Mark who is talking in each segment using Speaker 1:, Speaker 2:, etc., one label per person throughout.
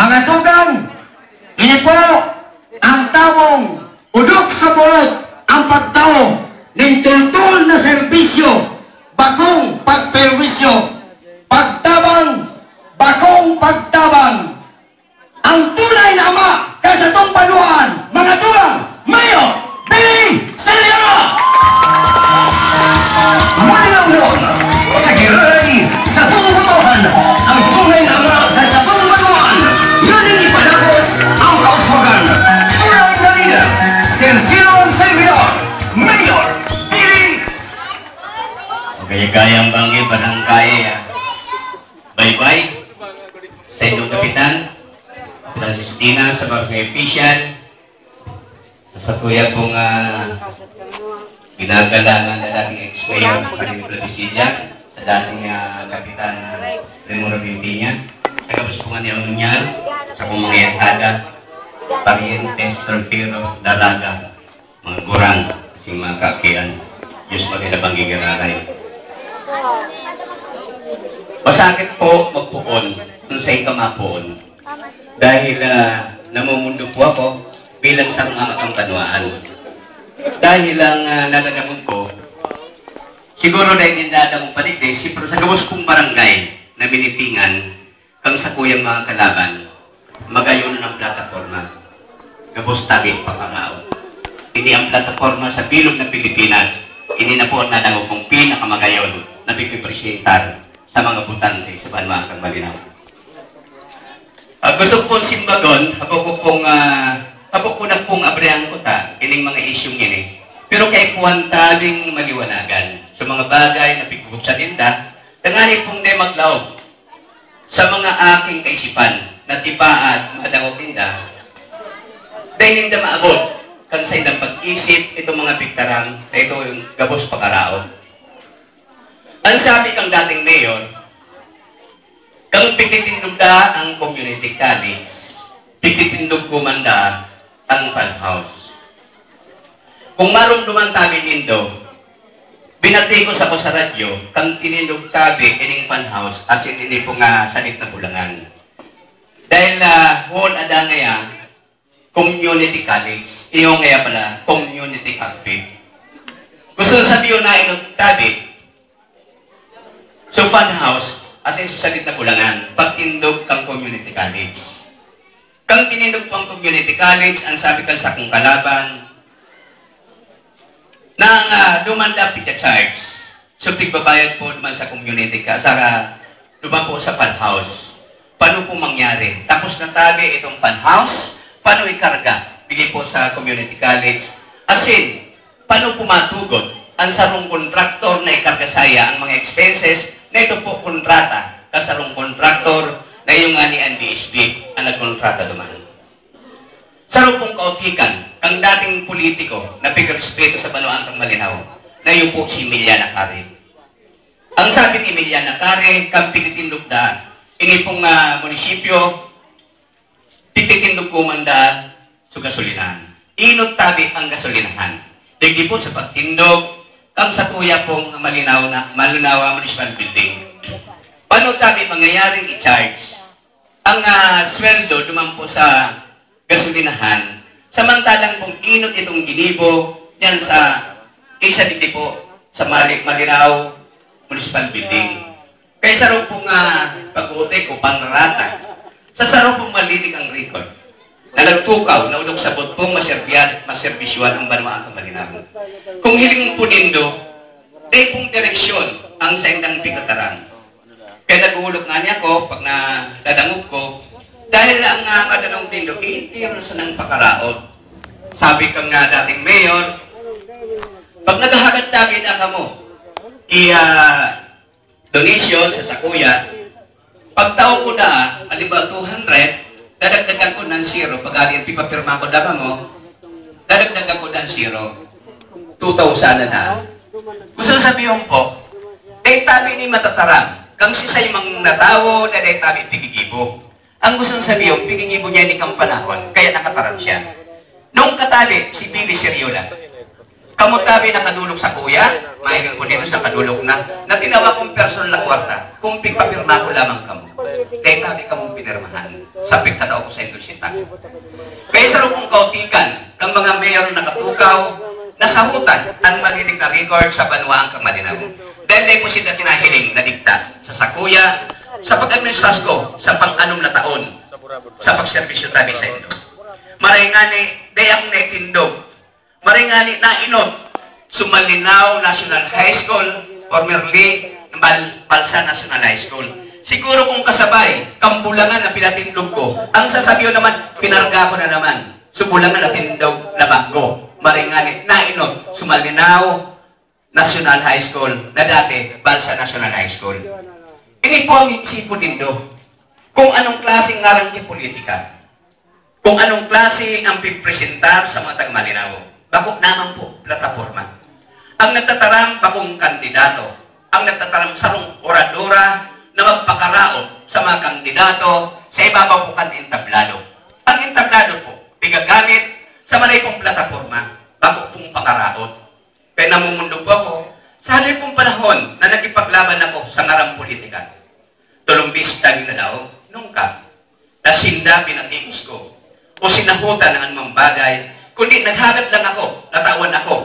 Speaker 1: Mga tugang, ini po ang tawong udok sa bulog ang pagtao ng tultul na serbisyo, bakong pagperwisyo, pagtabang, bakong pagtabang. Ang tunay na ama kasatong panuan, mga tulang, Mayor Billy Saliera! Mayroon sa giray sa tunggutuhan, ang tunay na ama kasatong panuan, yun ang ipadagos ang kauswagan. Tunay na leader, Silsilong Servidor, Mayor Billy!
Speaker 2: Kaya-kayang banggi, barangay, bye-bye sa inyong kapitan, Francistina, sa mga official, sa kuya pong ginagalangan na dating ex-mayor Karin Plebisilla, sa dating kapitan Remoro Bintinya, sa kapos po nga niya, sa pong mga yatada, parientes, soltero, dalaga, mga gurang, kasing mga kakian, Diyos magandang gigalalay. Pasakit po magpuon kung sa ikamapuon. Dahil namumundo po ako bilang isang amatang kanuaan. Dahil ang nalalaman ko, siguro dahil nindadamong paligid, siyempre sa gawas kong barangay na binitingan kang sa kuyang mga kalaban, magayon ng plataforma. Gabos tabi pakamao. Ini ang plataforma sa bilog ng Pilipinas. Ini na po ang nadango kong pinakamagayon na bipipresentar sa mga butante sa Banmakang Malinaw. Gusto ko pong simbagon, habang ko na pong abrehang ko ta, ining mga isyong ini. Pero kay kuwan tabing maliwanagan sa mga bagay na pigbuok sa tinda, tangani pong de maglaog sa mga aking kaisipan na tipaat madangog tinda, dahil hindi maabot kan sa indang pag-isip itong mga biktarang na ito yung gabos pagkaraon. Ang sabi kang dating mayor, kang pigtitindog da ang community college, pigtitindog kumanda ang fan house. Kung marumduman tabi nindo, binati ko sa ko sa radyo, kang tinindog tabi ining fan house as in hindi po nga salit na bulangan. Dahil whole ada ngaya, community college, iyo ngaya pala, community cockpit. Gusto sabihin na inod tabi, so fan house, as in susalit na bulangan, pagtindog kang community college. Kang tinindog pang community college, ang sabi kang sa kong kalaban, nang lumanda pita charge, so tigbabayad po naman sa community ka, luman po sa fan house. Paano po mangyari? Tapos na tabi itong fan house, paano ikarga? Bigay po sa community college. As in, paano po matugod ang sarong kontraktor na ikarga saya ang mga expenses na ito po kontrata kasarong kontraktor na yung nga ni NDSB ang nagkontrata duman. Sarong pong kautikan, ang dating politiko na pigrespeto sa Banuang Kang Malinaw na yung po si Emiliana Kare. Ang sabi ni Emiliana Kare, kang pititindog da, ini pong munisipyo, pititindog kumanda sa gasolinahan. Inot tabi ang gasolinahan. Digdi po sa pagtindog, kang sa kuya pong Malinaw na Malunawa Municipal Building. Paano tabi mangyayaring i-charge ang sweldo duman po sa gasolinahan, samantalang kung inot itong ginibo yan sa isa dito po sa Malinaw Municipal Building. Kaya sa rin pong pag-utik o pangrata, sa sarong pong malinig ang record na nagtukaw, na ulog sa botpong maserbisyuan ang Banuang Kang Malinaw. Kung hiling po nindo, dahil pong direksyon ang sa indang pigataran. Kaya nag-uulog nga niya ko, pag nadangog ko, dahil ang madanong nindo, iintiro sa nang pakaraot. Sabi kang nga dating mayor, pag naghahagad tabi na ka mo, donation sa sakuya, pag tao ko na, aliba 200, dadagdagan ko ng 0. Pag alin, pipapirma ko daga mo, dadagdagan ko ng 0. 2,000 na. Gusto sabihin po, dahil tabi ni matatarang, kang sisay mang natawo, na dahil tabi pigigibo. Ang gusto sabihin, pigigibo niya ni kang panahon, kaya nakatarang siya. Noong katabi, si Billy Seriola, Kamutabi nakadulog sa kuya, maigang ko dito sa kadulog na tinawa kong personal na kwarta, kung pigpapirma ko lamang kamo. Kaya tabi kamong pinirmahan, sapit na daw ko sa indulsita. Kaya sa rupong kautikan, ang mga mayor na nakatukaw, nasahutan ang malinig na record sa banwaan kang Malinaw. Dahil na po sila tinahiling na dikta sa sakuya, sa pag-administras ko, sa pang-anom na taon, sa pagserbisyo tabi sa ito. Maringani, day akong naitindog. Maringani na inot. Sumalinaw National High School, formerly Balsa National High School. Siguro kung kasabay, kambulangan na pinatindog ko, ang sasabihin naman, pinarga ko na naman. Subulangan na tindog na bago. Maringani na inot. Sumalinaw National High School, na dati Balsa National High School. Ini po ang isipon nindo. Kung anong klaseng ngarang politika. Kung anong klase ang pipresentar sa mga Malinaw. Bakit naman po, plataforma. Ang nagtataram bakong kandidato, ang nagtataram sarong oradora na magpakaraot sa mga kandidato sa ibabaw po kan entablado. Ang entablado po, pigagamit sa manay pong plataforma, bakit pong pakaraot. Kaya namumundog po ako, sa halip pong panahon na nagipaglaban ako sa ngarang politika. Tulong bista na daw, nung ka, nasinda pinatikos ko, o sinahutan ng anumang bagay, kundi naghagat lang ako, natawan ako,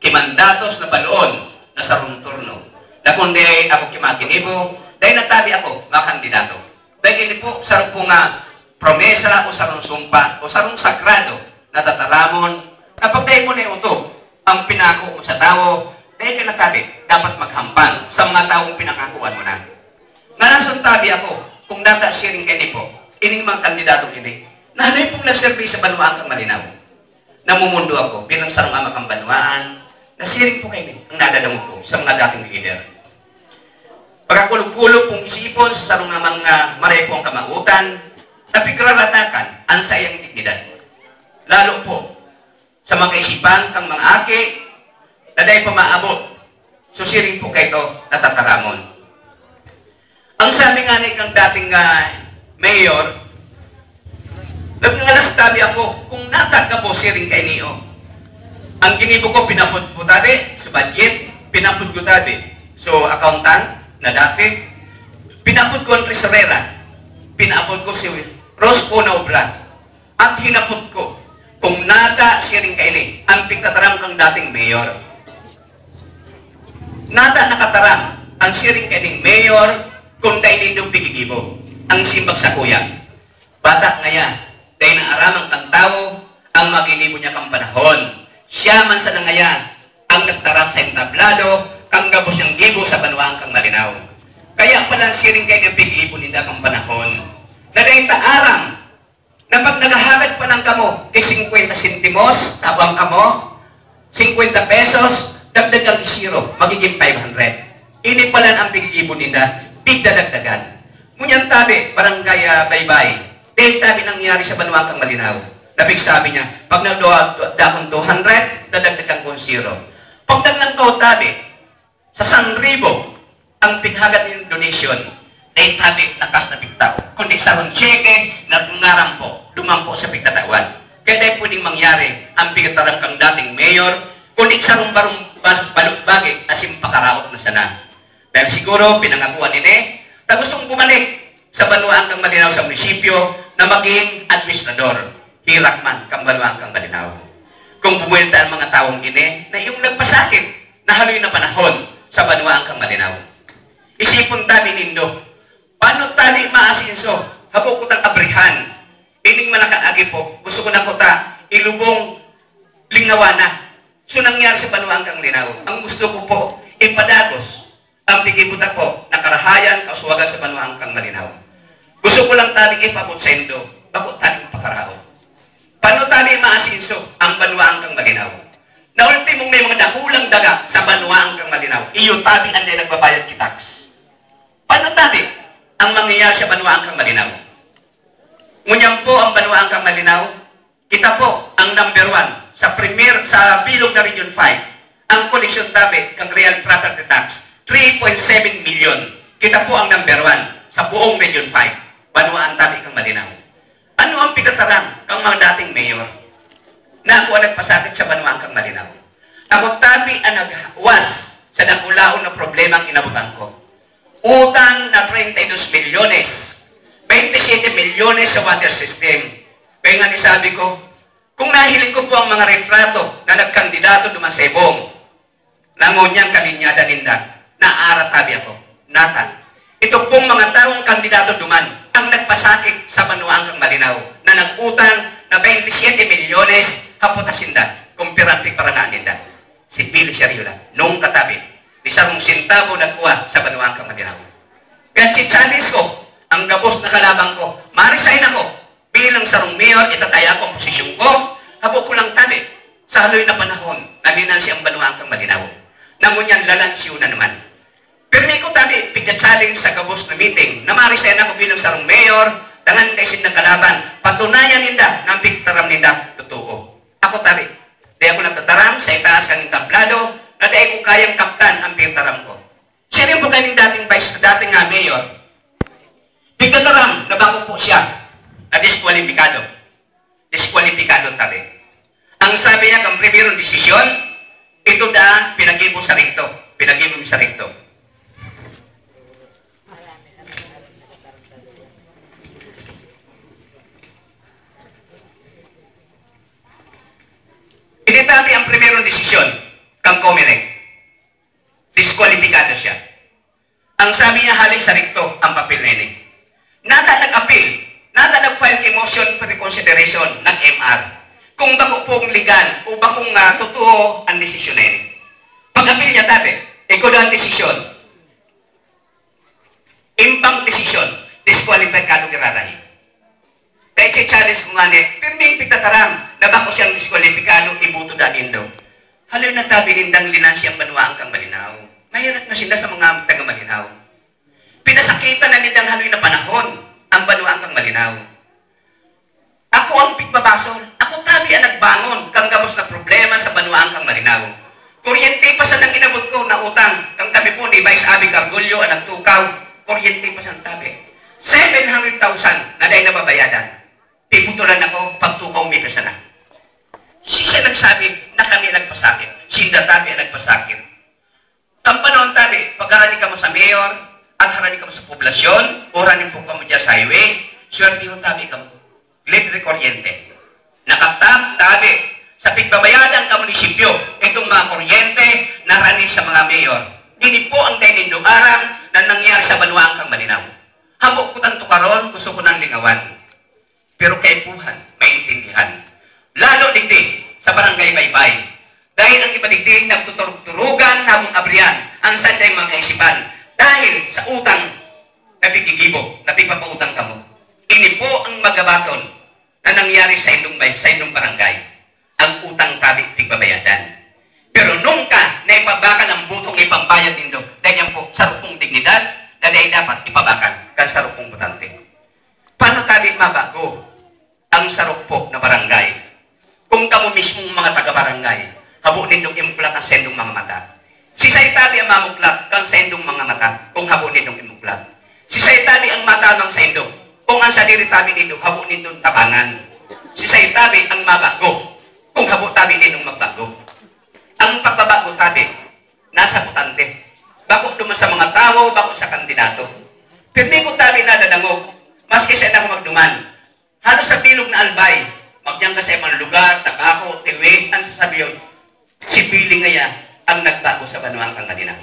Speaker 2: kimandatos na baloon, na sarong turno, na kundi ako kimakinibo, dahil natabi ako, mga kandidato. Dahil hindi po, sarong po nga, promesa o sarong sumpa, o sarong sagrado, na tataramon, na pagdahin mo na ito, ang pinako mo sa tao, dahil ka natabi, dapat maghampang sa mga taong pinangakuan mo na. Nga tabi ako, kung data sharing kayo po, ining mga kandidato ini, na hanay pong nagservi sa Banwaan kang Malinaw. Namumundo ako bilang sarong ama kang Banwaan, na sharing po kayo ang nadadamo ko sa mga dating leader. Pagkakulog-kulog pong isipon sa sarong mga maray po ang kamautan, napigraratakan ang sayang dignidad. Lalo po, sa mga kaisipan kang mga aki, na dahil pa maabot, susiring po kayo natataramon. Ang sabi nga ni kang dating mayor, nagnalas tabi ako, kung natagka po siring kay niyo. Ang ginibo ko, pinapod po tabi sa budget, pinapod ko tabi. So, accountant na dati, pinapod ko ang tresurera, pinapod ko si Rosco na obra, at hinapod ko, kung nata siring kay ni, ang pigtataram kang dating mayor. Nata nakataram, ang siring kay ni mayor, kung dahil nindong pigigibo, ang simbag sa kuya. Bata ngaya, dahil naaramang kang tao, ang maginibo niya kang panahon. Siya man sa nangaya, ang nagtarap sa entablado, kang gabos niyang gibo sa Banwaan kang Malinaw. Kaya pala siring kayo ng pigibo ninda kang panahon. Na dahil taaram, na pag nagahagad pa ng kamo, kay 50 sentimos, tabang kamo, 50 pesos, dagdag ang isiro, magiging 500. Ini pala ang pigibo ninda, bigdadagdagan. Ngunyan tabi, barangay baybay. Dahil tabi nangyari sa Banwaan kang Malinaw. Nabig sabi niya, pag nagdakon 200, dadagdagan ko 0. Pag naglang tabi, sa 1,000, ang pighagat ng donation, dahil tabi, nakas na pigtao. Kundi sarong cheque, natungaran po, lumampo sa pigtatawan. Kaya dahil pwedeng mangyari, ang pigtatarang kang dating mayor, kundi sarong balukbagi, asim pakaraot na sana. Dahil siguro, pinangakuan nila, na gustong bumalik sa Banwaan kang Malinaw sa munisipyo na maging administrador. Hirak man kang Banwaan kang Malinaw. Kung pumuwelta ang mga taong gini na yung nagpasakit na haloy na panahon sa Banwaan kang Malinaw. Isipon tabi nindo, paano tabi maasinso? Habo ko tang abrihan. Ining manakaagi po, gusto ko na ko ta ilubong lingawana. So nangyari sa Banwaan kang Malinaw, ang gusto ko po, ipadagos ang pigibutak po, nakarahayan, kasuwagan sa Banwaan kang Malinaw. Gusto ko lang tabi ipabot sa indo, bakit tabi pakarao? Paano tabi maasinso ang Banwaan kang Malinaw? Na ultimong may mga dakulang daga sa Banwaan kang Malinaw, iyo tabi ang nagbabayad kitaks. Paano tabi ang mangyayari sa Banwaan kang Malinaw? Ngunyan po ang Banwaan kang Malinaw, kita po ang number 1 sa bilog na Region 5, ang collection tabi kang real property tax, 3.7 million. Kita po ang number 1 sa buong Region 5. Banwaan tabi kang Malinaw. Ano ang pigataran kang mga dating mayor na ako ang nagpasakit sa Banwaan kang Malinaw? Ako ang nagwas sa nakulaon na problema ang inabutan ko. Utang na 32 milyones, 27 milyones sa water system. Kaya nga sabi ko, kung nahiling ko po ang mga retrato na nagkandidato duman sa ibong, nangonyang kalinyada ninda, naaratabi ako, nata. Ito pong mga taong kandidato duman, ang nagpasakit sa Banuangkang Malinaw, na nag-utang na 27 milyones, haputasinda, kumpirantik para na ninda. Si Billy Shariola, nung katabi, di sarong sintabo nagkuha sa Banuangkang Malinaw. Kaya challenge ko, ang gabos na kalabang ko, ma-resign ako, bilang sarong mayor, itataya ko ang posisyon ko, habo ko lang tabi, sa haloy na panahon, nalinansi ang Banuangkang Malinaw. Nangunyan lalansyo na naman. Pero may ko tabi, pigya-challenge sa gabos na meeting, na ma-resign ako bilang sarong mayor, tangan kaisin ng kalaban, patunayan ninda, ng pigtaram ninda, totoo. Ako tabi, di ako nagtataram sa itaas kang tablado, na di ko kayang kaptan ang pigtaram ko. Siya rin po kanyang dating mayor, pigtataram na bako po siya, na diskwalipikado. Diskwalipikado tabi. Ang sabi niya kang primerong desisyon, ito da pinag-ibo sa rikto. Pinag-ibo sa rikto. Hindi tabi ang primerong desisyon kang Comelec. Diskwalipikado siya. Ang sabi niya haling sa rikto ang papel na ini. Nata nag-appeal. Nata nag-file motion for reconsideration ng MR. Kung bako pong legal o bakong totoo ang desisyon na ini. Pag-appeal niya tabi, ikaw ang desisyon. Impang desisyon, disqualifikado kirarahi. Dahil siya challenge ko nga niya, pirming pitatarang na bako siyang disqualifikado, ibuto dahin daw. Haloy na tabi nindang linansi ang Banuangkang Malinaw. Mahirap na sila sa mga taga-Malinaw. Pinasakitan na nindang haloy na panahon ang Banuangkang Malinaw. Ako ang pigbabasol. Ako tabi ang nagbangon kang gamos na problema sa Banuangkang Malinaw. Kuryente pa sa nang inabot ko na utang. Kang tabi po ni Vice Abby Cargullo ang nagtukaw. Kuryente pa sa tabi. 700,000 na dahil nababayadan. Piputulan ako pagtukaw may kasana. Siya nagsabi na kami nagpasakit. Sinda tabi ang nagpasakit. Ang panahon tabi, pagkarani ka mo sa mayor, at harani ka mo sa poblasyon, o harani po ka mo dyan sa highway, swerte ho tabi ka mo. Libre kuryente. Nakatap tabi sa pigbabayadan ka munisipyo, itong mga kuryente na harani sa mga mayor. Dini po ang dainindo arang na nangyari sa Banuangkang Malinaw. Hambok ko tanto karon, gusto ko nang lingawan. Pero kaipuhan, maintindihan. Lalo digdig sa barangay Baybay. Dahil ang iba digdig nagtuturugan na mong abriyan ang sandang mga kaisipan. Dahil sa utang na pigigibo, na pigpapautang ka mo. Ini po ang magabaton na nangyari sa indong barangay. Ang utang tabi pigbabayadan. Pero nung ka na ipabakan ang butong ipambayad nindo, dahil yan po sarupong dignidad na dahil dapat ipabakan kan sarupong butante. Paano tabi mabago ang sarupok na barangay? Kung kamo mismong mga taga-barangay, habo nindong imuklat ang sendong mga mata. Si Saitabi ang mamuklat kang sendong mga mata kung habo nindong imuklat. Si Saitabi ang matanong sa indong kung ang sadiri tabi nindong habo nindong tabangan. Si Saitabi ang mabago kung habo tabi nindong magbago. Ang pagbabago tabi, nasa butante. Bako duman sa mga tao, bako sa kandidato. Pero di ko tabi na dadangog, maski sa na magduman. Halos sa bilog na albay, magyang ka sa ibang lugar, tabako, tiwig, ang sasabiyon. Si Pili ngaya ang nagbago sa Banuangkang Malinaw.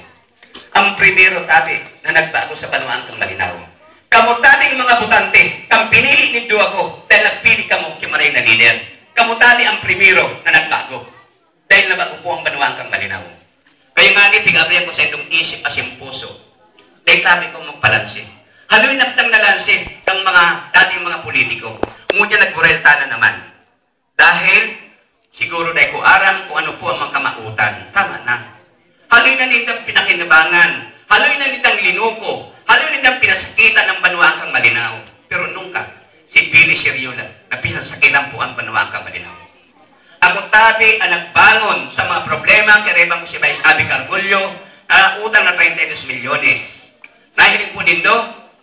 Speaker 2: Ang primero tabi na nagbago sa Banuangkang Malinaw. Kamu tabi mga butante, kang pinili nindo ako dahil nagpili kamo kimaray na leader. Kamu tabi ang primero na nagbago dahil nabago po ang Banuangkang Malinaw. Kaya nga ni tigabriyan ko sa itong isip asim puso. Dahil tabi kong magpalansi. Haloy naktang nalansi ng mga dating mga politiko. Ngunit nagburelta na naman. Dahil siguro dahil ko aram kung ano po ang mga kamautan. Tama na. Haloy na nitang pinakinabangan. Haloy na nitang linuko. Haloy na nitang pinasakitan ng Banuangkang Malinaw. Pero nung ka, si Billy Shariola, na pinasakitan po ang Banuangkang Malinaw. Ako tabi ang nagbangon sa mga problema kirebang ko si Vice Abby Cargullo na utang na 32 milyones. Nahiling po din do,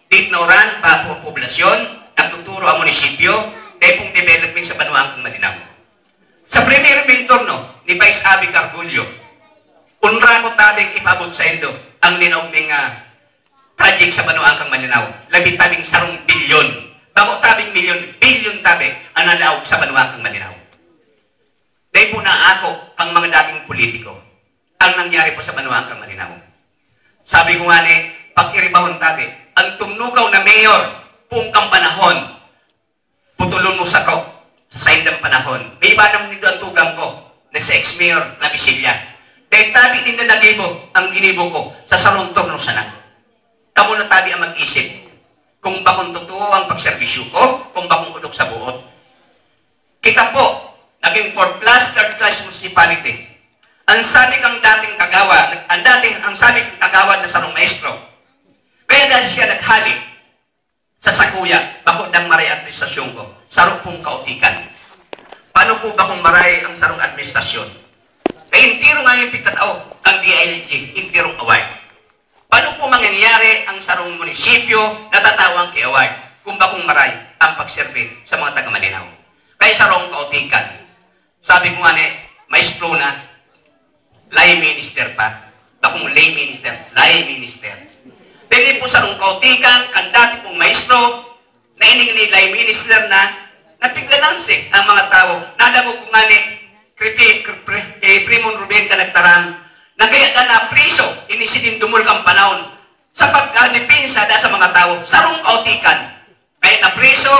Speaker 2: ditnoran pa po ang poblasyon, nagtuturo ang munisipyo, dahil pong development sa Banuangkang Malinaw. Sa primer mentorno ni Vice Abby Cargullo, Unra ko tabing ipabot sa indo ang linaw ng project sa Banuang kang Malinaw. Labi tabing sarong bilyon. Bago tabing milyon, bilyon tabi ang nalaog sa Banuang kang Malinaw. Dahil po na ako ang mga dating politiko ang nangyari po sa Banuang kang Malinaw. Sabi ko nga pag-iribahon tabi, ang tumnugaw na mayor pong kang panahon, putulon mo sa saindang panahon. May iba naman nito ang tugang ko na sa ex-mayor na Bisilya. Dahil tabi din na nagibo ang ginibo ko sa sarong turno sana. Kamu na tabi ang mag-isip kung bakong totoo ang pagserbisyo ko, kung bakong udok sa buot. Kita po, naging 4 plus, 3rd class municipality. Ang sabi kang dating kagawa, ang sabi kang kagawa na sarong maestro. Kaya dahil siya naghali sa sakuya, bakit ang maray administrasyon ko, sarong pong kautikan. Paano po ba kung maray ang sarong administrasyon? Kaya intiro nga yung pigtatao, ang DILG, intirong award. Paano po mangyayari ang sarong munisipyo na tatawang kay award kung bakong maray ang pagserve sa mga taga-Malinaw? Kaya sarong kautikan. Sabi ko nga maestro na, lay minister pa. Bakong lay minister, lay minister. Dahil po sarong kautikan, kan dati pong maestro, na ining lay minister na, napiglanansi ang mga tao. Nadamo ko nga Primon Ruben ka nagtarang, nagaya ka na priso, inisidin dumul kang panahon, sa pagdipinsa sa mga tao, sarong kautikan, kaya na priso,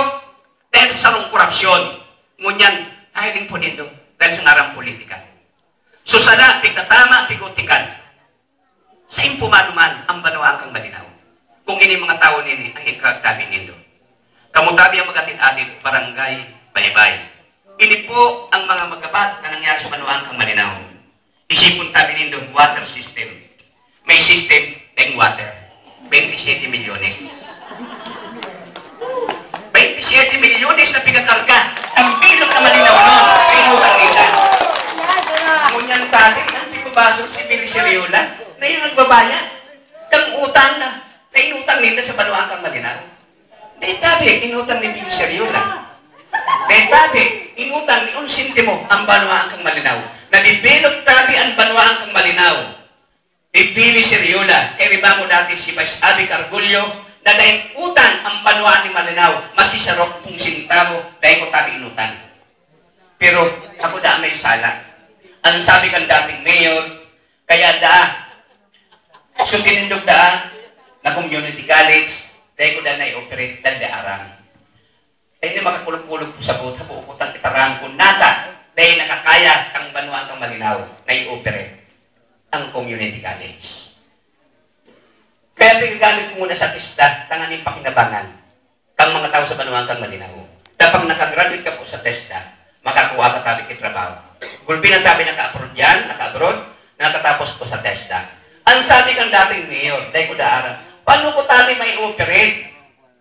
Speaker 2: dahil sa sarong korupsyon, ngunyan, ahiling po nito, dahil sa ngarang politika. So sana, pigtatama, pigutikan, sa impumanuman ang Banuang kang Malinaw. Kung ini mga tao nini, ang ikaktabi nindo. Kamutabi ang magatin-atin, barangay, baybay. Ini po ang mga magabat na nangyari sa Banuang kang Malinaw. Isipon tabi nindo, water system. May system ng water. 27 milyones. 27 milyones na pinakarga. Ang bilog na Malinaw noon, ay utang nila. Ngunyan tabi, ang pipabasok si Billy Seriola, na yung nagbabayad. Kang utang na inutang nila sa Banuang kang Malinaw. Dahil tabi, inutang ni Billy Seriola. Dahil tabi, inutang ni unsintimo ang Banuang kang Malinaw. Nabibilog tabi ang Banuang kang Malinaw. Ibili Seriola, kaya riba mo dati si Vice Abby Cargullo, na dahil utang ang Banuang ni Malinaw, maski sa rok pong sintamo, dahil ko tabi inutang. Pero ako da may sala. Ang sabi kang dating mayor, kaya so tinindog na community college, dahil ko da na-operate, dahil arang. Ay hindi makakulog-kulog po sa buta po ukutang itarang kung nata dahil nakakaya ang Banuang kang Malinaw na i-operate ang community college. Kaya pinagamit ko muna sa TESDA, tanganin pakinabangan kang mga tao sa Banuang kang Malinaw. Dapat nakagraduate ka po sa TESDA, makakuha ka tabi kitrabaho. Gulpi ng tabi naka-abroad yan, naka-abroad, nakatapos po sa TESDA. Ang sabi kang dating mayor, dahil ko daarang, paano ko tabi may operate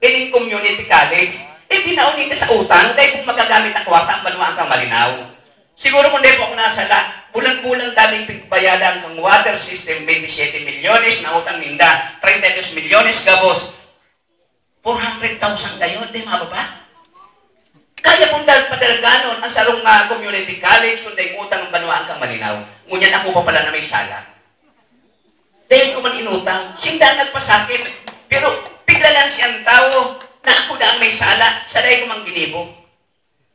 Speaker 2: in community college? Binaon nito sa utang, dahil kung magagamit ang kwarta ang Banuang kang Malinaw. Siguro kung di po ako nasala, bulan-bulan daming pigbayadan kang water system, 27 milyones na utang ninda, 32 milyones gabos, 400,000 gayon, di mababa? Kaya kung padalganon ang sarong community college, kung dahil utang ang Banuang kang Malinaw, ngunyan ako pa pala na may sala. Dahil ko man inutang, sinda nagpasakit, pero bigla lang siyang tao, na ako na ang may sala, sa dahil ko mang ginibo.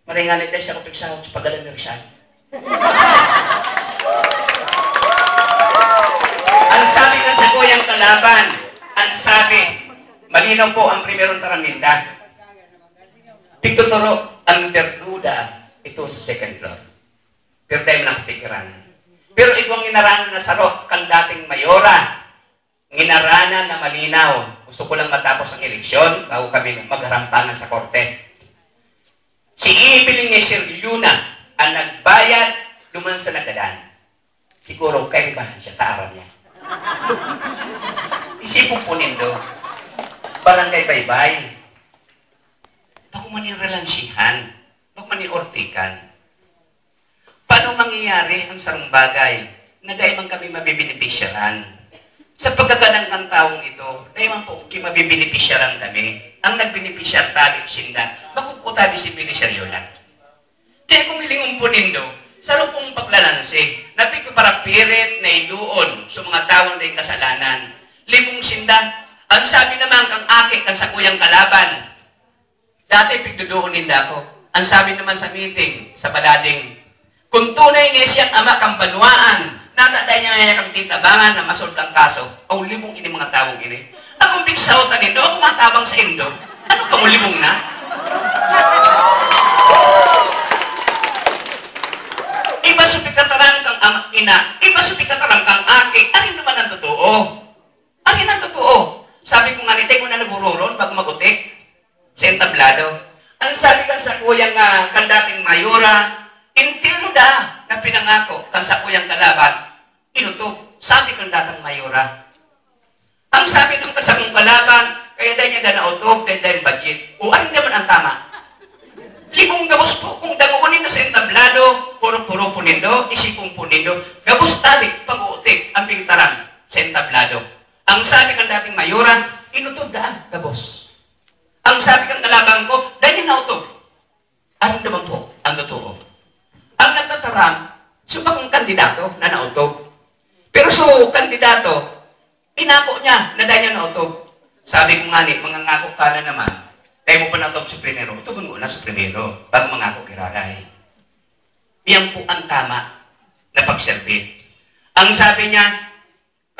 Speaker 2: Maringalit dahil siya ko pigsahod sa pagalan ng Rizal. Ang sabi ng Saguyang Kalaban, ang sabi, malinaw po ang primerong taraminda. Tigtuturo ang terduda ito sa second floor. Pero tayo lang pikiran. Pero itong inaranan na sarok kang dating mayora, inaranan na malinaw. Gusto ko lang matapos ang eleksyon bago kami magharampangan sa korte. Si Ibiling ni Sir Luna ang nagbayad duman sa nagdadaan. Siguro kaibahan siya, taaran niya. Isipong po nindo, barangay baybay. Bago man yung relansihan, bago man yung ortikan. Paano mangyayari ang sarong bagay na dahil man kami mabibinipisyaran? Sa pagkaganang ng taong ito, dahil man po mabibinipisyaran kami, ang nagbinipisyar tabi sinda, bakit po tabi si Billy Seriola? Kaya kung hilingong po nindo, sa pong paglalansi, napig para pirit na iduon sa mga tawang na kasalanan. Libong sinda, ang sabi naman kang aki kang sa kuyang kalaban. Dati pigdudoon ninda ako. Ang sabi naman sa meeting, sa balading, kung tunay nga siyang ama kang banwaan, nataday niya nga kang titabangan na masold ang kaso, o libong ini mga tawong ini. Akong pigsautan nindo, ako matabang sa indo. Ano ka mo libong na? Iba supikataran kang ina, iba supikataran kang aki, alin naman ang totoo? Alin ang totoo? Sabi ko nga nitay ko na naguroron bago magutik sa entablado. Ang sabi ka sa kuyang kang dating mayora, intiro da na pinangako kang sa kuyang kalaban, inutok. Sabi kang datang mayora. Ang sabi kang sa kong kalaban, kaya dahil niya na-autok, dahil budget. O alin naman ang tama? Libong gabos po, kung dangunin na sa entablado, puro-puro po nindo, isipong po nindo, gabos talik, pag-uutik, ang pintaran sa entablado. Ang sabi kang dating mayora, inutok da, gabos. Ang sabi kang kalaban ko, dahil na-autok. Ano naman po ang totoo? Ang nagtataram, suba kong kandidato na na-autok. Pero so, kandidato, pinako niya na dahil niya na-autok. Sabi ko nga ni, mangangako ka na naman, dahil mo pa na-autok sa primero, tugon mo na sa primero, bago mangako kiraray. Iyan po ang tama na pagservit. Ang sabi niya,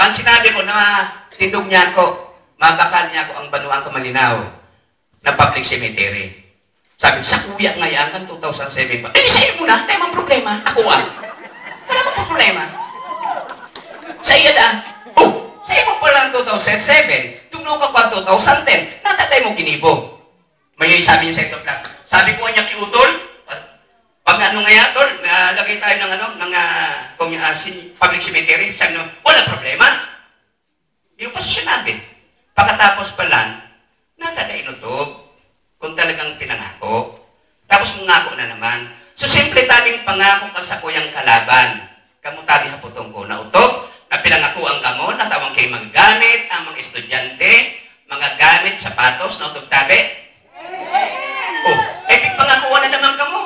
Speaker 2: ang sinabi ko na tindog niya ako, mabakal niya ako ang Banuang Kamalinaw na public cemetery. Sabi, sa kuya nga yan, ng 2007 pa. Eh, sa'yo muna, tayo mang problema. Ako Wala mo problema. Sa iya da, sa'yo mo pala ng 2007, tugno ka pa 2010, natatay mo ginibo. May sabi niya sa ito, sabi ko niya kiutol, pag ano nga yan, tol, nalagay tayo ng public cemetery, sabi no, wala problema. Yung pa sinabi. Pagkatapos pala, natatay inutob. Kung talagang pinangako. Tapos mangako na naman. So, simple tabing pangako ka sa kuyang kalaban. Kamu tabi hapotong ko na utok, na pinangako ang kamo, na tawang kay mga gamit, ang mga estudyante, mga gamit, sapatos, na utok tabi. Pangako na naman kamo.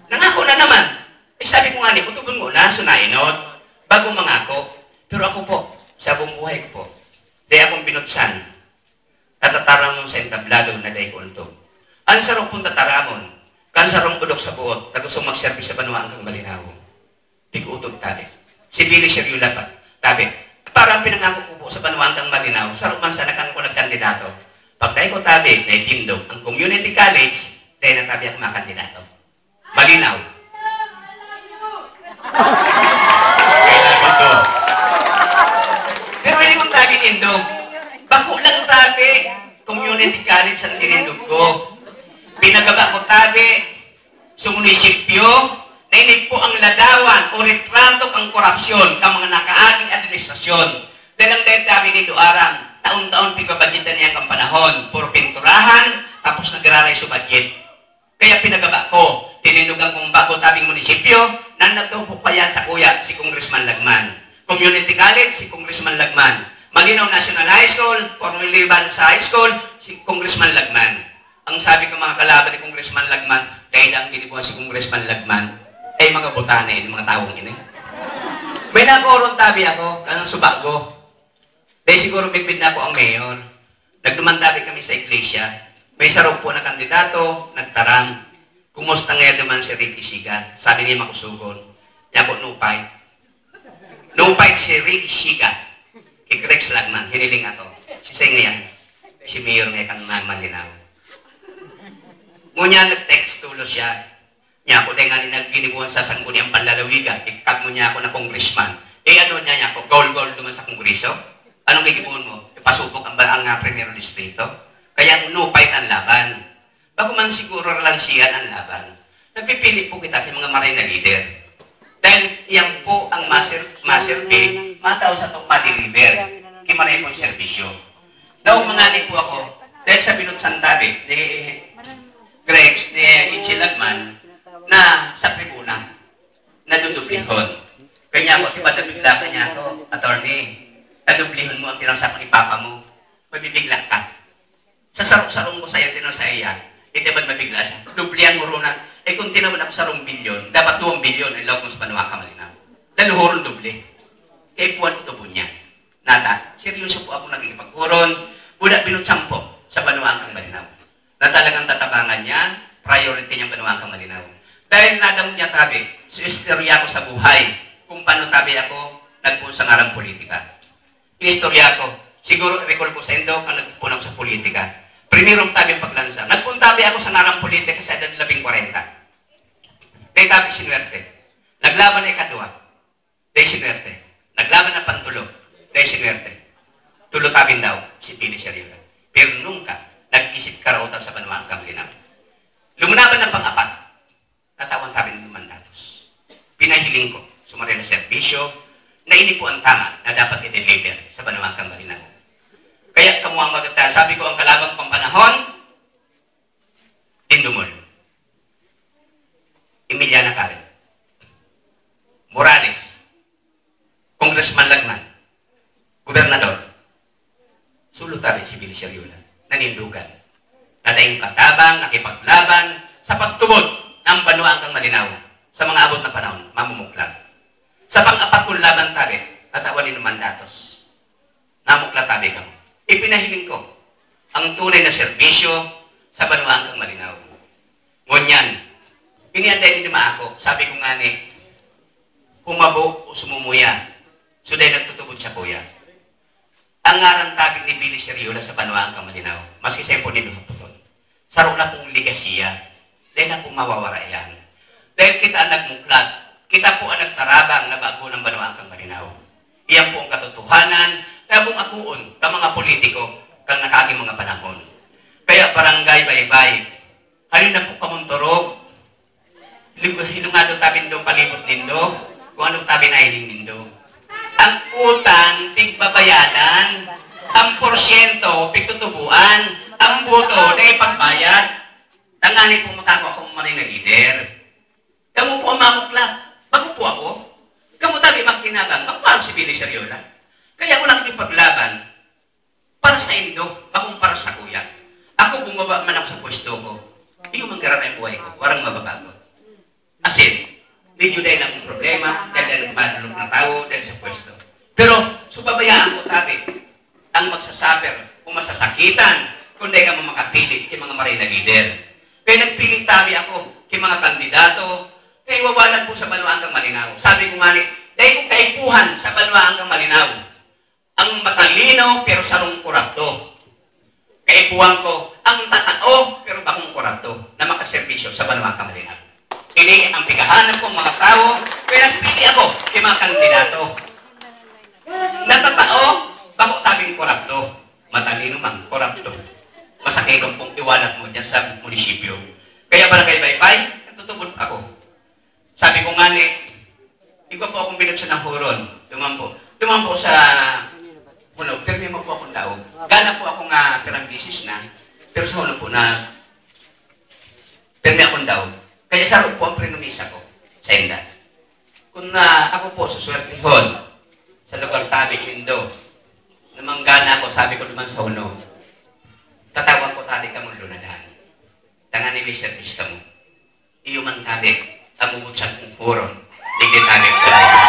Speaker 2: Nangako na naman. Sabi ko nga ni, utugon mo na, sunainot, bago mangako. Pero ako po, sa buong buhay ko po, dahil akong binutsan, tatatarang mo sa entablado na dahi ko untog. Ang sarong pong tataramon, kan sarong ulok sa buot, tagusong mag-service sa Banuang kang Malinaw. Pig-utog tabi. Si Billy Sheriola pa. Tabi, parang pinangako ko po sa Banuang kang Malinaw, sarong man sa nakang ko nagkandidato. Pag dahi ko tabi, dahi tindog, ang community college, dahi na tabi ako makandidato. Malinaw. Kailangan to. Pero hindi kong tabi tindog. Bako lang tabi, community college ang tinindog ko. Pinagaba ko tabi, sa munisipyo, nainip po ang ladawan o retrato ang korupsyon ka mga nakaaging administrasyon. Dahil tabi dito arang, taon-taon pigabadgetan niya ang panahon, puro pinturahan, tapos nagraray sa budget. Kaya pinagaba ko, tinindugan kong bago tabing munisipyo, nandato po pa yan sa kuya, si Congressman Lagman. Community college, si Congressman Lagman. Malinaw National High School, Cornelian sa High School, si Congressman Lagman. Ang sabi ko mga kalaban ni Congressman Lagman, dahil ang ginibuhan si Congressman Lagman, ay mga botane, mga tawong ini. May nakoron tabi ako, kanang subago. Dahil siguro bigbid na ako ang mayor. Nagdumandabi kami sa iglesia. May sarong po na kandidato, nagtarang. Kumusta nga naman si Ricky Siga? Sabi niya makusugon. Niya po, no fight. No fight si Ricky Siga. Kay Rex Lagman, hiniling ako. Si Say ngayon, si Mayor ngayon kang Malinaw. Ngunya nag-text tulo siya. Niya ako dahil nga naginibuhan sa sangguniang panlalawigan. Ikag mo niya ako na congressman. Ano niya ako, goal-goal duman sa kongreso? Anong gigibuhan mo? Ipasupok ang primero distrito? Kaya no fight ang laban. Bago man siguro lang siya ang laban. Nagpipili po kita kay mga maray na leader. Dahil yan po ang maserve, matao sa itong ma-deliver. Kay maray pong servisyo. Daw manganib po ako, dahil sa binutsan tabi, ni Gregs, ni Ichi Lagman, na sa tribuna, na dudublihon. Kanya ako, tiba nabigla ka niya ako, attorney, nadublihon mo ang tinansap ng ipapa mo, mabibigla ka. Sa sarong-sarong ko sa'yo, tinong sa iya, Ito ba't mabigla siya? Dublihan mo na. Kung tinaman ako sa 2 bilyon, dapat 2 bilyon ay lawag mo sa Banwa ka Malinaw. Laluhuron doble. Kaya puwan ito po niya. Nata, seryoso po ako nagigipaghuron. Una binutsampo sa Banwa kang Malinaw. Na talagang tatabangan niya, priority niyang Banwa kang Malinaw. Dahil nadamot niya tabi, istorya ko sa buhay kung paano tabi ako nagpunta sa ngarang politika. Inistorya ko, siguro recall ko sa Indo kung nagpunta sa politika. Primerong tabi paglansa. Nagpunta tabi ako sa ngarang politika sa edad 40. Kaya tabi sinuwerte. Naglaban na ikadua. Dahil sinuwerte. Naglaban na pantulo. Dahil sinuwerte. Tulo tabin daw, si Pili Sharila. Pero nungka, nag-isip karautan sa Banwa kang Malinaw. Lumunaban ng pang-apat, natawang tabin ng mandatos. Pinahiling ko, sumaril na serbisyo, na ini po ang tama na dapat i-deliver sa Banwa kang Malinaw. Kaya kamuang maganda, sabi ko ang kalabang pampanahon, Indumol. Emiliana Karen. Morales. Congressman Lagman. Gobernador. Sulutari si Billy Shariola. Nanindugan. Nadayong katabang, nakipaglaban, sa pagtubod ng Banwa kang Malinaw sa mga abot na panahon, mamumuklag. Sa pang-apat kong laban tabi, tatawan ng mandatos. Namukla tabi ka mo. Ipinahiling ko ang tunay na serbisyo sa Banwa kang Malinaw. Ngunyan, inianday ni ako, sabi ko nga ni, humabo o sumumuya, suday nagtutubod sa kuya. Ang ngarang tabing ni Billy Shariola sa Banwa kang Malinaw, maski sa po nilo hapon, saro na pong ligasiya, dahil na pong mawawara yan. Dahil kita ang nagmuklat, kita po ang nagtarabang na bago ng Banwa kang Malinaw. Iyan po ang katotohanan, kaya pong akuon, ka mga politiko, kang nakaging mga panahon. Kaya barangay baybay, halin na po kamunturog, hilungado tabin doon palibot nindo, kung anong tabi na hiling nindo. Ang utang, tigbabayadan, ang porsyento, pigtutubuan, ang boto, na ipagbayad. Tangani po makakuha akong maring na leader. Kamu po ang mamuklat. Bago po ako. Kamu tabi magkinabang. Magpaano si Billy Shariola? Kaya ako lang ipaglaban para sa Indo, akong para sa kuya. Ako bumaba man ako sa pwesto ko. Hindi ko manggaran ang buhay ko. Warang mababago. Asin, medyo dahil ang problema, dahil madulog na tao, dahil sa pwesto. Pero, subabayaan ko tabi, ang magsasaber, kung masasakitan, kung dahil ka makapili kay mga maray na leader. Kaya nagpili tabi ako kay mga kandidato, kaya wawalan po sa Banwa kang Malinaw. Sabi ko nga ni, dahil kong kaipuhan sa Banwa kang Malinaw, ang matalino pero sarong kurapto. Kaipuhan ko, ang tatao pero bakong kurapto na makaservisyo sa Banwa kang Malinaw. Ini ang pigahanan kong mga tao, kaya nagpili ako kay mga kandidato. Natatao, bako tabing korapto. Matalino mang korapto. Masakay kong pong iwalat mo dyan sa munisipyo. Kaya barangay baybay, nagtutubod ako. Sabi ko nga ni, iba po akong binag sa nahuron. Dumampo sa hulog. Pero may mo po akong daog. Gana po akong perang bisis na. Pero sa hulog po na, pero may akong daog. Kaya sarap po ang prenumisa ko sa Inda. Kung ako po suswertihon sa lugar tabi Indo, namanggana ako, sabi ko naman sa ulo, tatawag ko tabi ka mo lunadan. Tangan ni may service ka mo. Iyo man tabi, amubot sa kong huron, hindi tabi ko sa bayan.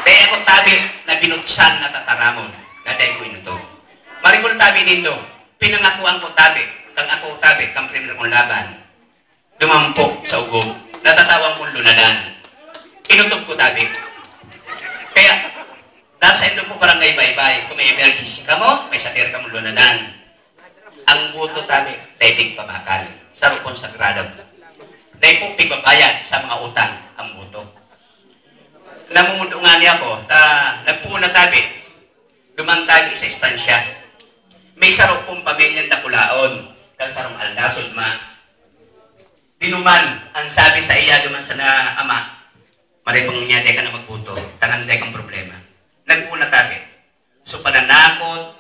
Speaker 2: Kaya ako tabi na binuksan na tataramon, gaday ko ito. Marikol tabi nindo, pinangakuan ko tabi, kang ako tabi, kang primer kong laban, dumampo sa ugong, natatawang kong lunadan. Inutob ko tabi. Kaya, nasa ito po barangay baybay, kung may emergency ka mo, may satir ka mo lunadan. Ang buto tabi, daitig pabakal, sa rupon sagrado. Dahil po pigbabayad sa mga utang, ang buto. Namumundo nga niya ako, nagpuna tabi, dumantagi sa istansya. May sarap pong pamilyang nakulaon, kang sarong aldasod ma. Dinuman, ang sabi sa iya duman sa na ama, maripang niya, di ka na magbuto, tanganday kang problema. Nagpuna tabi. So pananakot,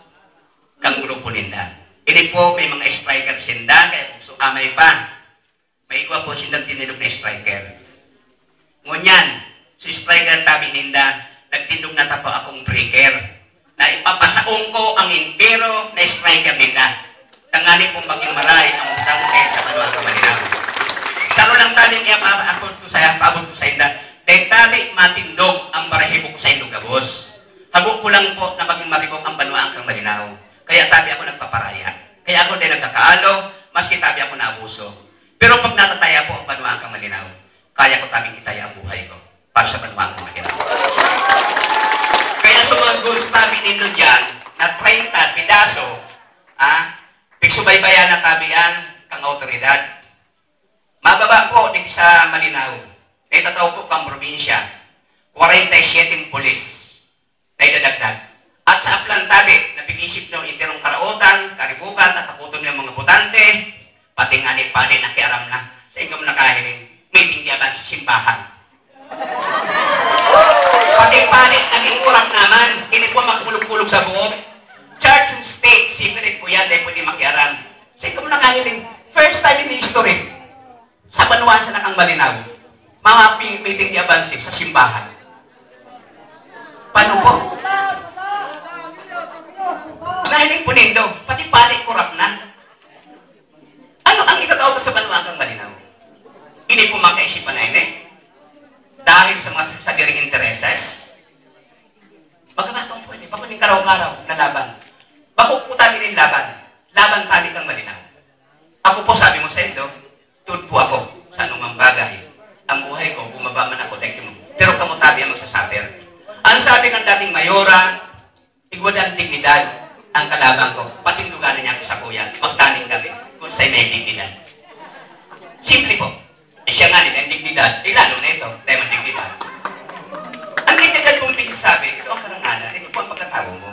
Speaker 2: kang grupo ninda. Ini po, may mga striker sinda, kaya so amay pa. May iwa po sindang tinilog na striker. Ngunyan, so striker tabi ninda, nagtindog na tapo akong breaker, na ipapasaong ko ang impero na striker ninda. Tangani pong maging maray ang utang sa Banwang Kamalinaw. Saro lang taling paabot ko sa inda. Dahil tali matindog ang marahibok sa indog gabos. Habok ko lang po na maging maribok ang Banwang Kamalinaw. Kaya tabi ako nagpaparaya. Kaya ako din nagkakaalo, maski tabi ako naabuso. Pero pag natataya po ang Banwang Kamalinaw, kaya ko tabing itaya ang buhay ko para sa Banwang Kamalinaw. Kaya sa mga goals tabi nito dyan, na 30 pidaso, pigsubaybayan na tabian kang autoridad. Mababa po dito sa Malinaw. Dahil tataw po kang probinsya. 47 pulis na idadagdag. At sa aplan tabi, napinisip ng interong karautan, karibukan, tataputon ng mga butante, pati nga ni Pani nakiaram na sa ingam nakahiling, may tingyaban sa simbahan. Pati Pani, naging kurang naman, hindi po magkulog-kulog sa buot. Church and state, secret po yan, dahil pwede makiaram. Sa ingam nakahiling, first time in history, sa Banwang sa Nakang Malinaw, mga may tingyaban sa simbahan. Paano po? Nahiling po nindo, pati Pani kurap na. Ano ang itatawag sa Banwang Kang Malinaw? Hindi po makaisipan na ini. Dahil sa mga sadiring intereses, magamatong po ini, bako ning karaw-karaw na laban. Bako po tabi rin laban. Laban tabi Kang Malinaw. Ako po sabi mo sa ito, tuod po ako sa anumang bagay. Ang buhay ko, bumaba man ako, pero kamutabi ang magsasaber. Ang sabi ng dating mayora, igwad ang dignidad ang kalaban ko. Patinduganan niya ako sa kuya. Magtaning kami kung sa'y may dignidad. Simple po. Siya nga nila ang dignidad. Lalo na ito, tayo ang dignidad. Ang dignidad kong pinagsasabi, ito ang karangalan, ito po ang pagkatao mo.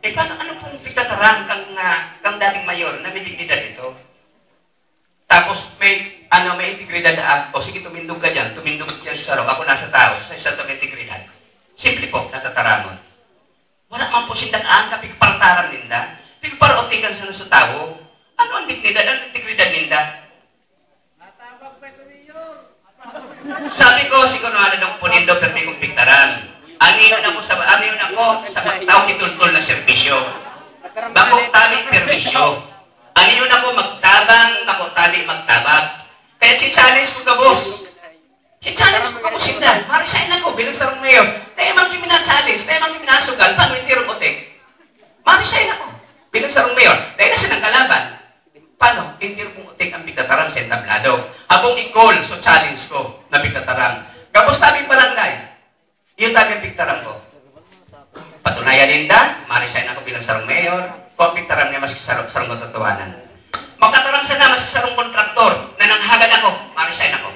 Speaker 2: Paano, ano pong pigtatarang kang dating mayor na may dignidad ito? Tapos may integridad na o sige tumindog ka dyan, tumindog ka dyan sa sarap, ako nasa tao, sa isang integridad. Simple po, natataramon. Wala man po sindakaan ka, pigpartaran ninda, pigparotikan sa tao. Ano ang dignidad, ang integridad ninda? Sabi ko, siguro na ng punindo, pero may kong pigtaran. Aniyon ako sa tao kitultol na serbisyo. Bakong tali permisyo. Aniyon ako magtabang, bakong tali magtabag. Kaya si-challenge ko ka, boss. Si-challenge ko ka, boss, sindan. Marisain ako, bilang sarong mayor. Tayo mang kimina-challenge, tayo mang kiminasugal, paano yung tirong otek? Marisain ako, bilang sarong mayor. Dahil na silang kalaban. Paano? Yung tirong otek ang pigtatarang sa entablado. Abong i-call, so challenge ko na pigtatarang. Kapos tabi barangay, yung tabi ang pigtarang ko. Patunayan ninda, marisain ako bilang sarong mayor, kung pigtarang niya mas sarong katotohanan. Magkatarang sa naman sa sarong kontraktor na nanghagad ako, marisain ako.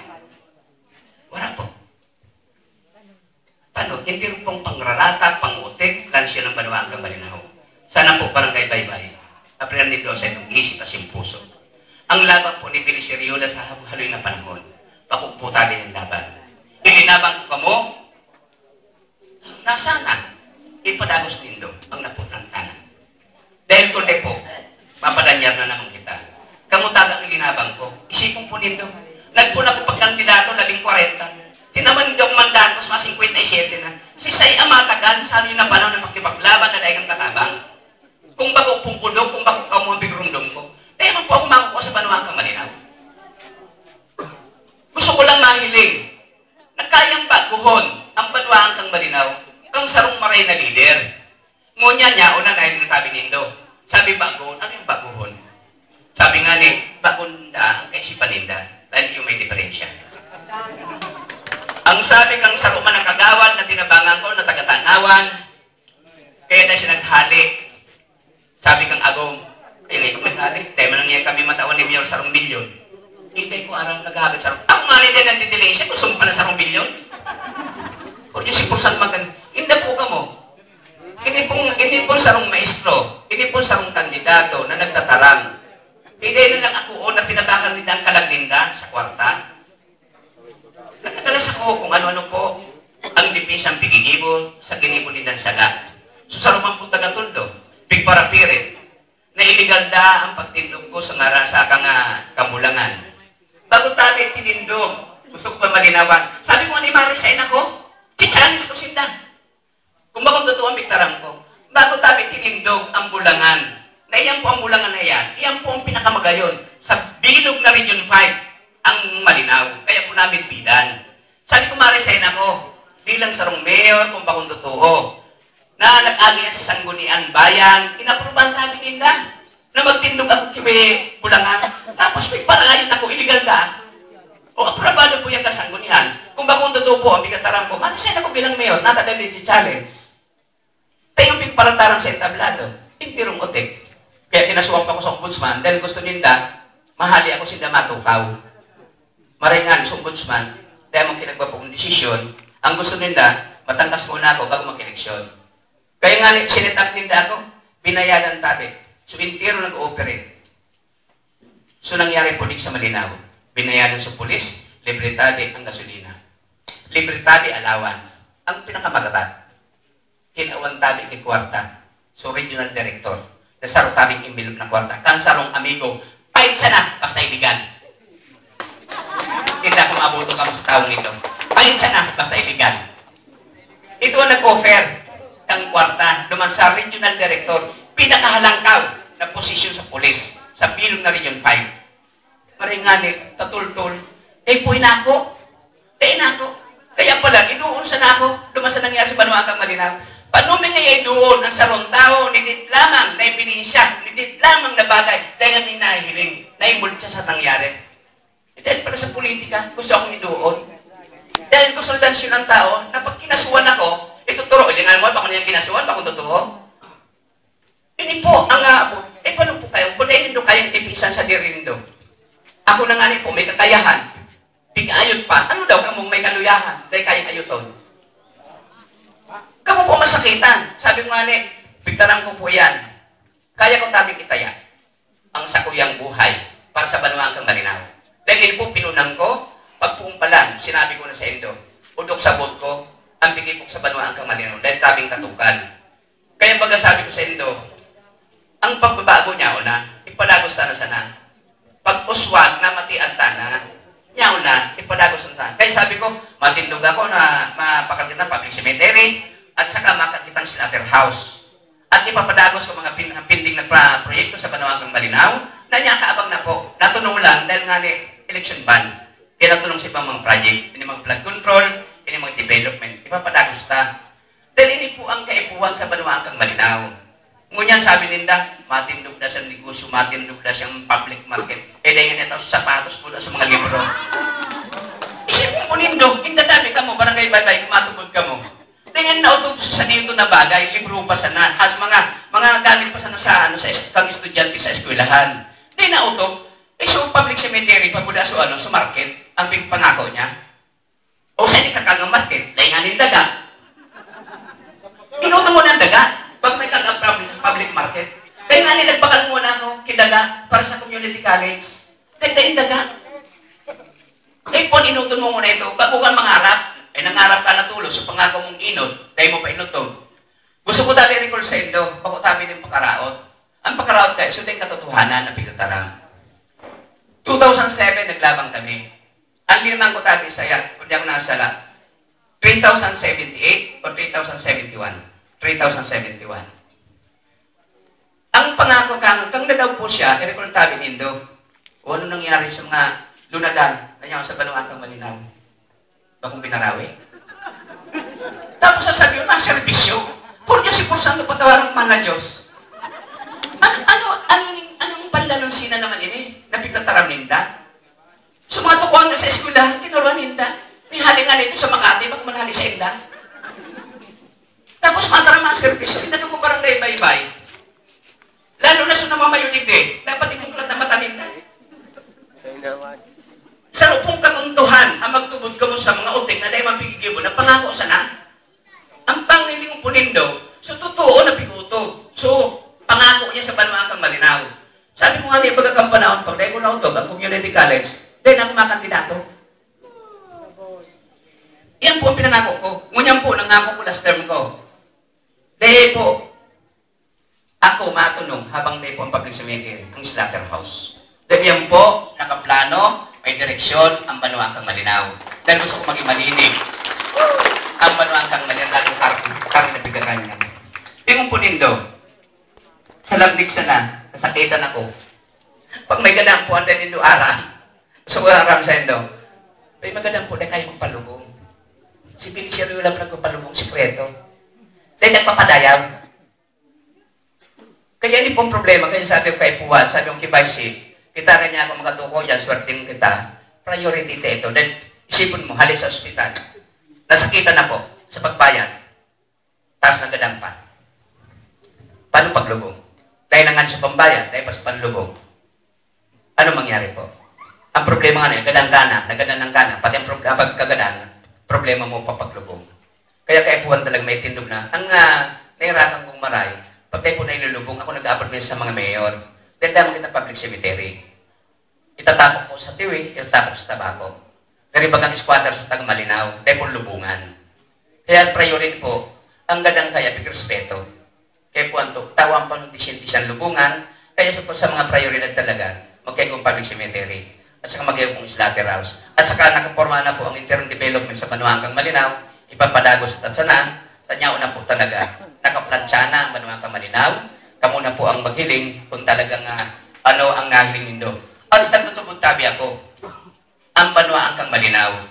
Speaker 2: Wala po. Paano? Hindi rin pong pangrarata, pangutik, lansya ng Banwang Kang Malinaw. Sana po barangay baybay. Aprilan ni Dios ay itong isip at simpuso. Ang laban po ni Billy Siriola sa haloy na panahon, pakukpo tabi ng laban. Ilinabang ko mo, nasana, ipadagos nindo ang napot ng tanan. Dahil kundi po, mapadanyar na naman kita. Kamutaga ang linabang ko. Isipong po nindo. Nagpuna ko pagkandidato, 40. Tinaman nindo ang mandatos, mga 57 na. Si say amatagan, sabi na panahon na magkipaglaban na dahil kang katabang. Kung bago pong pulog, kung bago ka mo ang bigrundong ko, kaya man po ako makukuha sa Banwang Kang Malinaw. Gusto ko lang mahiling. Nagkayang baguhon ang Banwang Kang Malinaw kang sarong maray na leader. Ngunya niya, una dahil natabi nindo. Sabi baguhon, ano yung baguhon? Sabi nga ni, baguhon na ang kaisipan ninda dahil yung may diferensya. Ang sabi kang sarong man ang kagawad na tinabangan ko na tagatanawan, kaya na siya naghali. Sabi kang agong, kaya ngayon kung naghali, tayo man nangyay kami matawan ni Mayor sarong milyon. Hindi ko arang naghagad sarong. Ako nga nila nagdidelay siya, gusto mo pala sarong milyon? O yung 10% maganda. Hindi po ka mo. Hindi po sarong maestro, hindi po sarong kandidato na nagtatarang. Hindi na lang ako na pinabakan nila ang kalagninda sa kwarta. Nagkatalas ako kung ano-ano po ang dipisang pigigibo sa ginibo nila saga. So sa rumang po taga-tuldo, pigparapirit, na iligal da ang pagtindog ko sa kamulangan. Bago tabi tinindog, gusto ko pa malinawan. Sabi mo ni Marisain ako, challenge ko sinda. Kung bakong totoo ang biktarang ko, bago tabi tinindog ang bulangan, na iyan po ang bulangan na magayon. Sa bilog na Region 5, ang malinaw. Kaya po namin bidan. Sabi ko, ma-resign ako. Bilang sarong mayor, kung bakong totoo. Na nag-agi sa Sanggunian Bayan, inaprubahan namin nila. Na magtindog ako kime Bulangan. Tapos may parayon ako, illegal ka. O aprobado po yung kasanggunian. Kung bakong totoo po, ang bigataran ko, ma-resign ako bilang mayor, natadali si challenge. Tayo yung parataran sa entablado. Impirong otek. Kaya kinasuwang pa ko sa ombudsman dahil gusto ninda, mahali ako sila matukaw. Maringan sa ombudsman, dahil mong kinagpapong desisyon, ang gusto ninda, matangkas muna ako bago mag-eleksyon. Kaya nga, sinetap ninda ako, binayadan tabi. So, intiro nag-ooperate. So, nangyari po sa Malinaw. Binayadan sa pulis, libre tabi ang gasolina. Libre tabi allowance. Ang pinakamagatat, kinawan tabi kay kwarta. So, regional director. Nasaro tabing imbilog na kwarta. Kansarong amigo, pahit siya na, basta ibigan. Hindi ako maabuto ka sa taong ito. Pahit siya na, basta ibigan. Ito ang nag-offer ng kwarta. Duman sa regional director, pinakahalangkaw na posisyon sa pulis, sa bilog na Region 5. Maringanit, tatultul, puwi na ako. Na ako. Kaya pala, inuun sa na ako, duman sa nangyari sa Banuakang Malinaw. Panuming ngay doon ang sarong tao, nidit lamang na ebinisya, nidit lamang na bagay, dahil kami nahihiling, naimulta sa nangyari. Dahil pala sa politika, gusto akong idoon. Dahil konsultansyon ng tao, na pag kinasuan ako, ituturo, ilingan mo, baka niya kinasuan, baka totoo. Hindi po, ang nga po, paano po kayo? Kung hindi nyo kayang ipisan sa dirindo. Ako na nga po, may kakayahan. Bigayot pa. Ano daw kamong may kaluyahan? Dahil kayang ayuton. Kamu po masakitan. Sabi ko nga bigtaran ko po yan. Kaya ko tabi kitaya ang sakuyang buhay para sa Banuakang Malinaw. Dahil po pinunang ko, pagpumpalan, sinabi ko na sa Indo, udok sabot ko, ang bigay ko sa Banuakang Malinaw dahil tabing katukan. Kaya baga sabi ko sa Indo, ang pagbabago niya una, ipadagos na sana. Pag-uswag na mati ang tana, niya una, ipadagos na sana. Kaya sabi ko, matindog ako na mapakalitan public cemetery, at saka makakitang slaughterhouse. At ipapadagos ko mga pinding na proyekto sa Banuakang Malinaw na niya kaabang na po. Natunong lang dahil nga election ban. Kaya natulong sa ibang mga project. Ini mga flood control, ini mga development. Ipapadagos ta. Dahil ini po ang kaipuan sa Banuakang Malinaw. Ngunyan sabi ninda, matindog na sa negosyo, matindog na siyang public market. Dahil ito sa sapatos po na sa mga libro. Isipin po nindo, indadami ka mo, barangay bye-bye, matubod ka mo. Tingin na utog sa dito na bagay, libro pa sana, as mga gamit pa sana sa kang estudyante sa eskwelahan. Di na utog, so public cemetery, pabuda sa sa market, ang pangako niya. O sa di kakagang market, lainganin daga. Minuto mo ng daga, pag may kagang public market. Kaya nga nagbakal muna ako, kidaga, para sa community college. Kaya daga. Po, inuto mo muna ito, bago kang mangarap, nangarap ka na tulo sa pangako mong inod, dahil mo pa inutog. Gusto ko dali recall sa Indo, pag tabi ng pakaraot. Ang pakaraot kayo, so tayong katotohanan na pigataran. 2007, naglabang kami. Ang ginamang ko tabi sa yan, kung di ako nasala, 3,078 o 3,071. 3,071. Ang pangako kang nadaw po siya, i-recall tabi ng Indo. O ano nangyari sa mga lunadan na niya sa Banuakang Malinaw? Bakong pinarawi. Tapos sasabi yun, servisyo. Por Diyos, ipursan patawarang man na Diyos. Anong panlalong sina naman ini? Napitataram ninda? Sumatukuan na sa eskwelahan, tinuruan ninda. May halingan ito sa Makati, bak manhali sa inda. Tapos mataram ang servisyo, hindi mo barangay bye-bye. Lalo na sa namamayunig dapat ikuklat na mata ninda. Sa upong katuntuhan, ang magtubod ka mo sa mga utik na dahil mapigigil mo na pangako sana. Ang pangiling po nindo, so totoo na piguto. So, pangako niya sa Banuakang Malinaw. Sabi mo nga niya, pagkakang panahon, pag dahil ko nautog ang community college, dahil ako makandidato. Yan po ang pinangako ko. Ngunyan po, nangako ko last term ko. Dahil po, ako matunong habang dahil po ang public cemetery, ang slaughterhouse. Dahil yan po, nakaplano, may direksyon ang Banuakang Malinaw. Dahil gusto ko maging malinig. Ang Banuakang Malinaw, lalo kami nabigatan niya. Tingong po nindo, sa lagdik sana, nasakitan ako. Pag may ganang po, andan nindo ara. So, aram sa indo. May magandang po na kayo magpalubong. Si Billy Sirio lang nagpapalubong, sikreto. Dahil nagpapadayaw. Kaya hindi pong problema. Kaya sabi ko kay Puwan, sabi ko kay Vice, kita na niya ako makatuko yan, swerting kita. Priority ito. Then, isipin mo, halis sa ospital. Nasakitan na po sa pagbayan. Taas na gadang pa. Paano paglubong? Dahil nangan sa pambayan, dahil pa sa panlubong. Ano mangyari po? Ang problema nga na, nagadan ng gana, pati ang pagkagadan, problema mo papaglubong. Kaya kay Puwan talagang may tindog na, ang nairakan kong maray, pag tayo po na ilulubong, ako nag-aabot sa mga mayor, dahil damang kita public cemetery. Itatapok po sa Tiwi, itatapok sa Tabaco. Pero bagang squatter sa Tagmalinaw, dahil po lubungan. Kaya priority po, ang gadang kaya, pagrespeto. Kaya po ang tawang panundisin-disan lubungan, kaya sa mga prioridad talaga, magkayong public cemetery, at saka magkayong slaughterhouse. At saka nakaporma na po ang interim development sa Banuangkang Malinaw, ipapadagos at sanaan, tanyao na po talaga, nakaplansya na ang Banuangkang Malinaw, kamo na po ang maghiling kung talagang ano ang nahiling nindo. At nagtutubod tabi ako, ang Banuangkang Malinaw,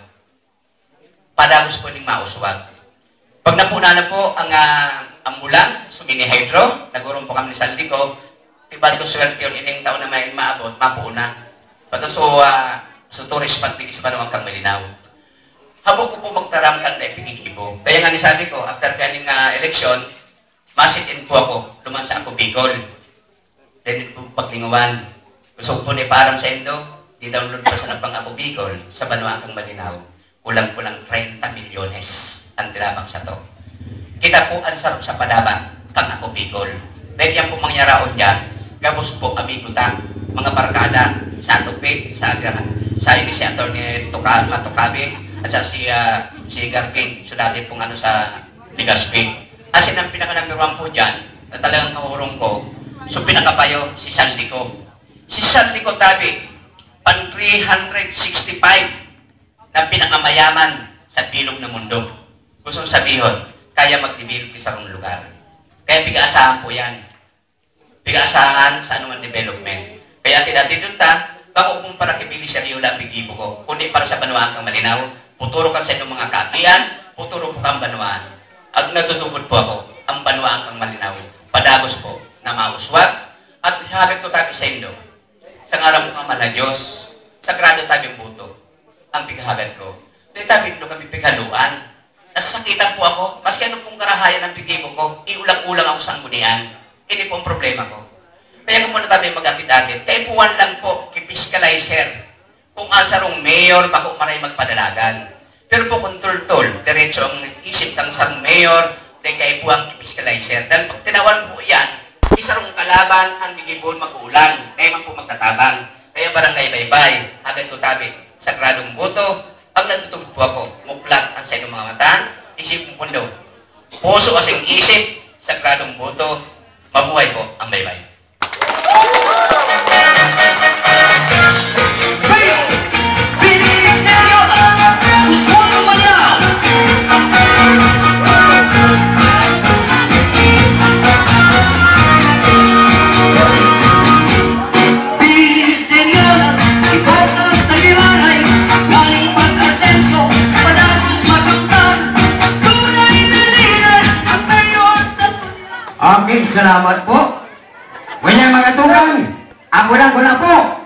Speaker 2: padagos po ning mauswag. Pag napuna na po ang ambulan, sumini hydro, nagurong po kami ni Saldico, iba ko swerte yun, ining taon na may maabot, mapuuna. Pato so tourist pagpili sa Banuangkang Malinaw. Habang ko po magtaramkan na ipigigibo. Kaya nga ni sabi ko, after kaning eleksyon, masit-in po ako, luman sa ako Bicol. Then po paglingawan. Gusto ko po na iparam sa Indo, di-download pa sa napang ako Bicol sa Banuangkang Malinaw. Kulang-kulang 30 milyones ang tilabang sa to. Kita po ang sarap sa padaba, kang ako Bicol. Dahil yan po mangyaraon dyan, gabos po amigutang, mga barkada, sa Tupi, sa ini si Atty. Matukabi, at sa si Garpin, so dati pong ano sa Ligaspi. Asin ang pinaka-number 1 po dyan, na talagang kahurong ko, so pinakapayo, si Saldico. Si Saldico tabi, pan 365 na pinakamayaman sa bilog ng mundo. Gusto sabihin, kaya magdibilog sa rong lugar. Kaya piga-asahan po yan. Piga-asahan sa anumang development. Kaya tinatidun ta, bako kung para kibili siya niyo lang bigibo ko, kundi para sa Banuangkang Malinaw, puturo ka sa inyong mga kakian, puturo po kang Banuan. At nagtutugod po ako, ang Banuangkang Malinaw, padagos po, na mauswag, at hagad ko tabi sa inyo. Sa ngaram mo kang mala Diyos, sagrado tabi ang buto, ang pigahagad ko. Dahil tabi nyo kami pigaluan. Nasasakitan po ako, maski ano pong karahayan ng pigibo ko, iulang-ulang ako sa anggunian. Hindi po ang problema ko. Kaya kung muna tayo mag-akit-akit, kay Puwan lang po, kipiskalizer. Kung asarong mayor, bako maray magpadalagan. Pero po kung tul-tul, diretso ang isip ng isang mayor, dahil kay Puwan kipiskalizer. Dahil pag tinawan po yan, isarong kalaban, ang gigibon mag-ulan, kaya man po magtatabang. Kaya barangay baybay, agad ko tabi, sagradong boto, ang natutubod po ako, muklat ang sa inyong mga mata, isip mo pundo. Puso kasing isip, sagradong boto, mabuhay po ang baybay.
Speaker 1: Okay, salamat po. Ngayon mga tugang, ako na po.